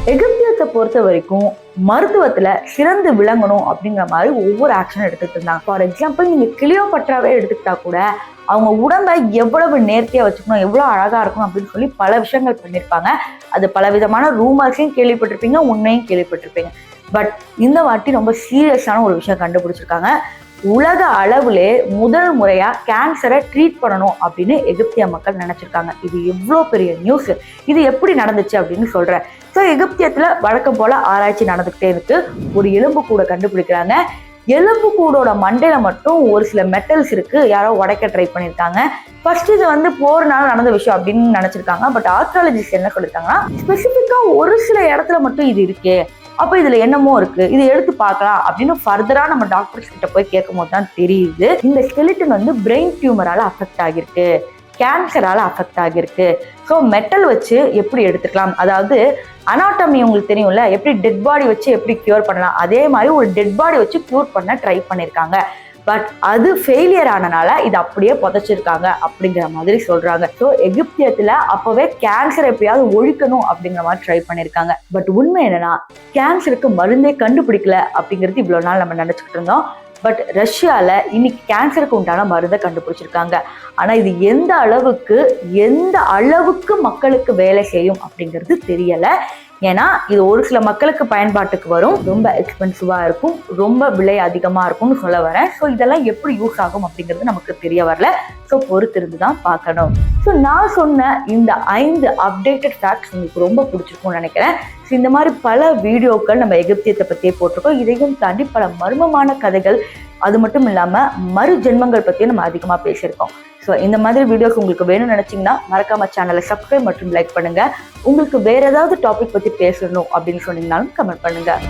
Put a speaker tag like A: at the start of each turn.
A: எகிப்தியத்தை பொறுத்த வரைக்கும் மருத்துவத்துல சிறந்து விளங்கணும் அப்படிங்கிற மாதிரி ஒவ்வொரு ஆக்ஷனும் எடுத்துட்டு இருந்தாங்க. ஃபார் எக்ஸாம்பிள் நீங்க கிளியோபட்ராவே எடுத்துக்கிட்டா கூட அவங்க உடம்பை எவ்வளவு நேர்த்தியா வச்சுக்கணும், எவ்வளவு அழகா இருக்கணும் அப்படின்னு சொல்லி பல விஷயங்கள் பண்ணியிருப்பாங்க. அது பல விதமான ரூமர்ஸையும் கேள்விப்பட்டிருப்பீங்க, உண்மையும் கேள்விப்பட்டிருப்பீங்க. பட் இந்த வாட்டி ரொம்ப சீரியஸான ஒரு விஷயம் கண்டுபிடிச்சிருக்காங்க. உலக அளவுலே முதல் முறையா கேன்சரை ட்ரீட் பண்ணணும் அப்படின்னு எகிப்திய மக்கள் நினைச்சிருக்காங்க. இது எவ்வளோ பெரிய நியூஸ், இது எப்படி நடந்துச்சு அப்படின்னு சொல்றேன். ஸோ எகிப்தியத்துல வழக்கம் போல ஆராய்ச்சி நடந்துகிட்டே இருக்கு. ஒரு எலும்பு கூட கண்டுபிடிக்கிறாங்க. எலும்பு கூடோட மண்டையில மட்டும் ஒரு சில மெட்டல்ஸ் இருக்கு, யாரோ உடைக்க ட்ரை பண்ணியிருக்காங்க. ஃபர்ஸ்ட் இது போர்னால நடந்த விஷயம் அப்படின்னு நினைச்சிருக்காங்க. பட் ஆர்கியாலஜிஸ்ட் என்ன சொல்லியிருக்காங்கன்னா, ஸ்பெசிஃபிக்கா ஒரு சில இடத்துல மட்டும் இது இருக்கே, அப்ப இதுல என்னமோ இருக்கு, இதை எடுத்து பார்க்கலாம் அப்படின்னு ஃபர்தரா நம்ம டாக்டர்ஸ் கிட்ட போய் கேட்கும் போது தான் தெரியுது இந்த ஸ்கெலிட்டன் பிரெயின் டியூமரால அஃபெக்ட் ஆகிருக்கு, கேன்சரால அஃபெக்ட் ஆகிருக்கு. ஸோ மெட்டல் வச்சு எப்படி எடுத்துக்கலாம், அதாவது அனாட்டமி உங்களுக்கு தெரியும்ல, எப்படி டெட் பாடி வச்சு எப்படி கியூர் பண்ணலாம், அதே மாதிரி ஒரு டெட் பாடி வச்சு கியூர் பண்ண ட்ரை பண்ணியிருக்காங்க. பட் அது ஃபெயிலியர் ஆனனால இது அப்படியே புதைச்சிருக்காங்க அப்படிங்கிற மாதிரி சொல்றாங்க. ஸோ எகிப்தியத்துல அப்பவே கேன்சர் எப்படியாவது ஒழிக்கணும் அப்படிங்கிற மாதிரி ட்ரை பண்ணியிருக்காங்க. பட் உண்மை என்னன்னா, கேன்சருக்கு மருந்தே கண்டுபிடிக்கல அப்படிங்கிறது இவ்வளவு நாள் நம்ம நினைச்சுக்கிட்டு இருந்தோம். பட் ரஷ்யால இன்னைக்கு கேன்சருக்கு உண்டான மருந்தை கண்டுபிடிச்சிருக்காங்க. ஆனா இது எந்த அளவுக்கு மக்களுக்கு வேலை செய்யும் அப்படிங்கிறது தெரியல. ஏன்னா இது ஒரு சில மக்களுக்கு பயன்பாட்டுக்கு வரும், ரொம்ப எக்ஸ்பென்சிவா இருக்கும், ரொம்ப விலை அதிகமா இருக்கும்னு சொல்ல வரேன். ஸோ இதெல்லாம் எப்படி யூஸ் ஆகும் அப்படிங்கிறது நமக்கு தெரிய வரல. ஸோ பொறுத்திருந்து தான் பார்க்கணும். ஸோ நான் சொன்ன இந்த 5 அப்டேட்டட் ஃபேக்ட்ஸ் உங்களுக்கு ரொம்ப பிடிச்சிருக்கும்னு நினைக்கிறேன். ஸோ இந்த மாதிரி பல வீடியோக்கள் நம்ம எகிப்தியத்தை பற்றியே போட்டிருக்கோம். இதையும் தாண்டி பல மர்மமான கதைகள், அது மட்டும் இல்லாமல் மறு ஜென்மங்கள் பற்றியும் நம்ம அதிகமாக பேசியிருக்கோம். ஸோ இந்த மாதிரி வீடியோஸ் உங்களுக்கு வேணும்னு நினச்சிங்கன்னா மறக்காம சேனலை சப்ஸ்கிரைப் மற்றும் லைக் பண்ணுங்கள். உங்களுக்கு வேறு ஏதாவது டாபிக் பற்றி பேசணும் அப்படின்னு சொன்னீங்கன்னாலும் கமெண்ட் பண்ணுங்கள்.